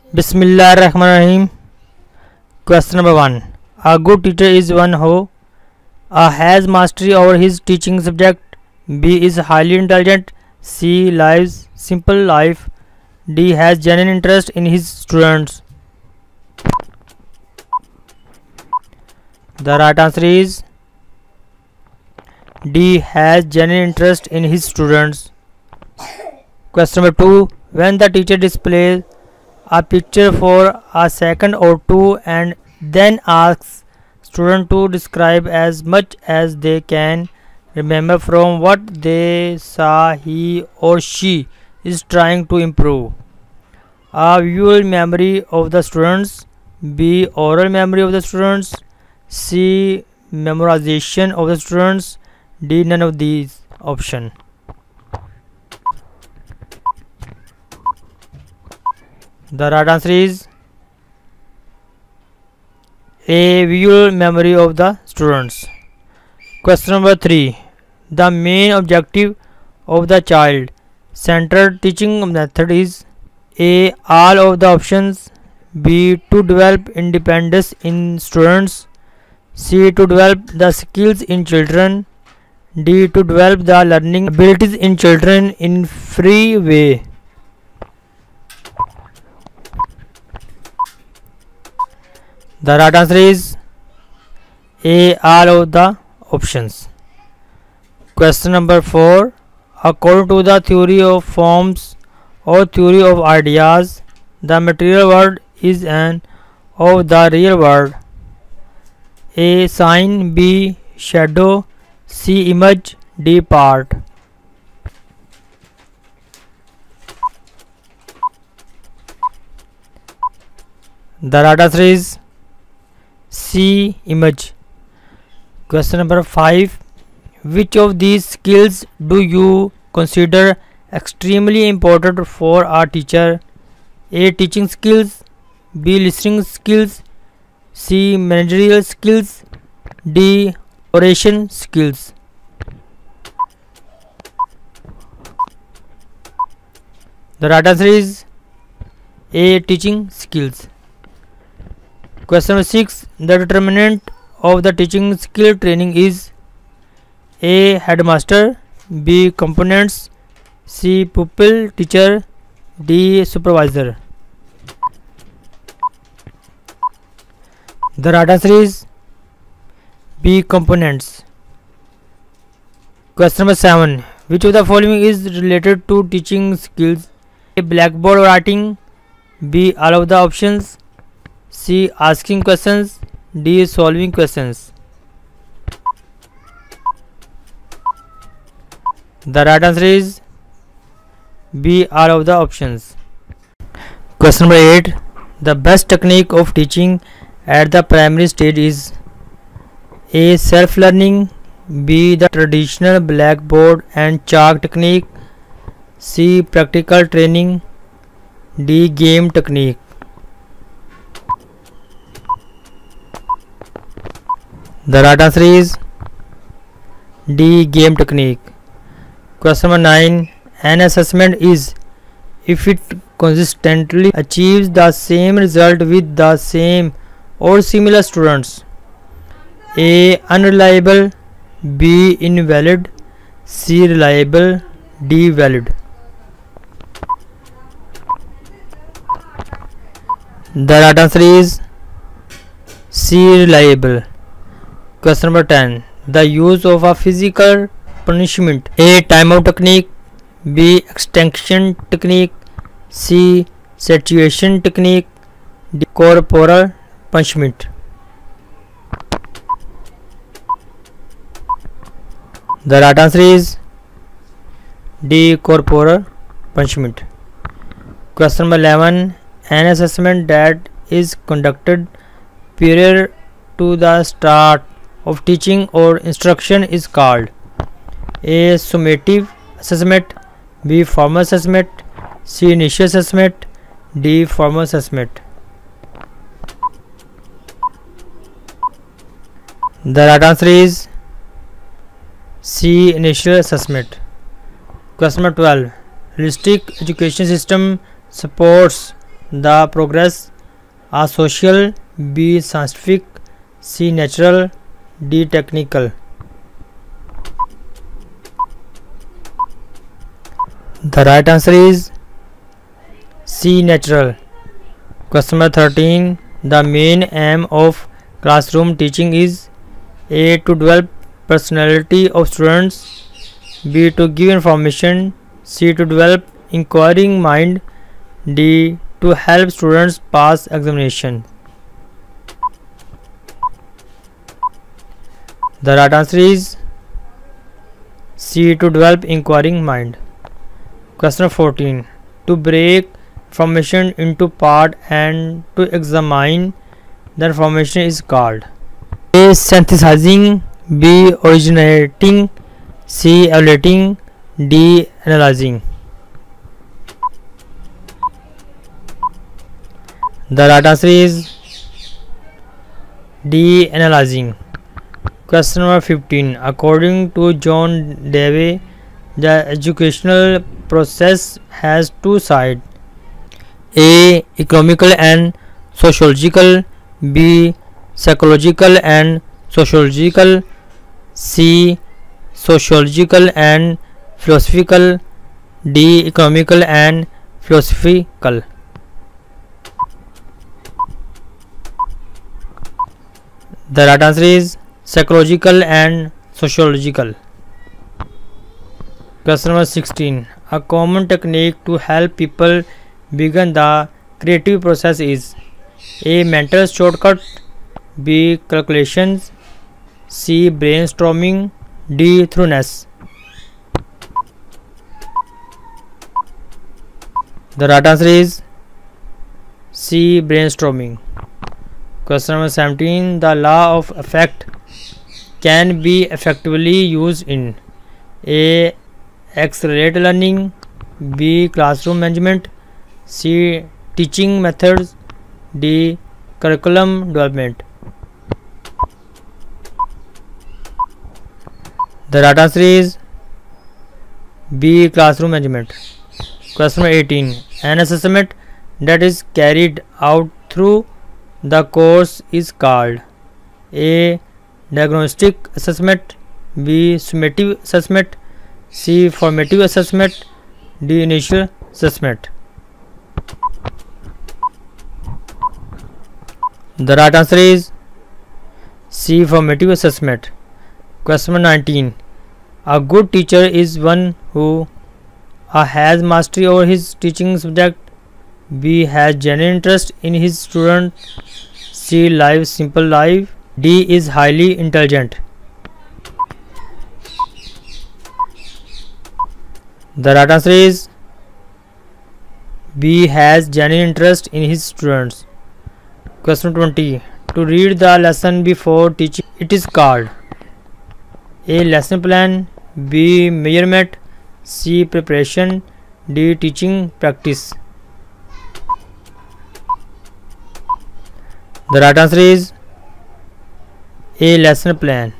Bismillahirrahmanirrahim. Question number 1. A good teacher is one who A. has mastery over his teaching subject, B. is highly intelligent, C. lives simple life, D. has genuine interest in his students. The right answer is D. has genuine interest in his students. Question number 2. When the teacher displays a picture for a second or two and then asks students to describe as much as they can remember from what they saw, he or she is trying to improve. A. visual memory of the students, B. oral memory of the students, C. memorization of the students, D. none of these options. The right answer is A. visual memory of the students. Question number 3. The main objective of the child-centered teaching method is A. all of the options, B. to develop independence in students, C. to develop the skills in children, D. to develop the learning abilities in children in free way. The right answer is A. all of the options. Question number 4. According to the theory of forms or theory of ideas, the material world is an of the real world. A. sign, B. shadow, C. image, D. part. The right answer is C. image. Question number 5. Which of these skills do you consider extremely important for a teacher? A. teaching skills, B. listening skills, C. managerial skills, D. oration skills. The right answer is A. teaching skills. Question number 6. The determinant of the teaching skill training is A. headmaster, B. components, C. pupil teacher, D. supervisor. The right answer is B. components. Question number 7. Which of the following is related to teaching skills? A. blackboard writing, B. all of the options, C. asking questions, D. solving questions. The right answer is B. all of the options. Question number 8. The best technique of teaching at the primary stage is A. self-learning, B. the traditional blackboard and chalk technique, C. practical training, D. game technique. The right answer is D. game technique. Question number 9. An assessment is if it consistently achieves the same result with the same or similar students. A. unreliable, B. invalid, C. reliable, D. valid. The right answer is C. reliable. Question number 10. The use of a physical punishment. A. timeout technique, B. extinction technique, C. situation technique, D. corporal punishment. The right answer is D. corporal punishment. Question number 11. An assessment that is conducted prior to the start of teaching or instruction is called A. summative assessment, B. formal assessment, C. initial assessment, D. formal assessment. The right answer is C. initial assessment. Question number 12. Holistic education system supports the progress, A. social, B. scientific, C. natural, D. technical. The right answer is C. natural. Question number 13. The main aim of classroom teaching is A. to develop personality of students, B. to give information, C. to develop inquiring mind, D. to help students pass examination. The right answer is C. to develop inquiring mind. Question 14. To break information into part and to examine the information is called A. synthesizing, B. originating, C. evaluating, D. analyzing. The right answer is D. analyzing. Question number 15. According to John Dewey, the educational process has two sides, A. economical and sociological, B. psychological and sociological, C. sociological and philosophical, D. economical and philosophical. The right answer is psychological and sociological. Question number 16. A common technique to help people begin the creative process is A. mental shortcut, B. calculations, C. brainstorming, D. thoroughness. The right answer is C. brainstorming. Question number 17. The law of effect can be effectively used in A. accelerated learning, B. classroom management, C. teaching methods, D. curriculum development. The right answer is B. classroom management. Question number 18. An assessment that is carried out through the course is called A. diagnostic assessment, B. summative assessment, C. formative assessment, D. initial assessment. The right answer is C. formative assessment. Question number 19. A good teacher is one who A. has mastery over his teaching subject, B. has genuine interest in his student, C. lives simple life, D. is highly intelligent. The right answer is B. has genuine interest in his students. Question 20. To read the lesson before teaching it is called A. lesson plan, B. measurement, C. preparation, D. teaching practice. The right answer is A. lesson plan.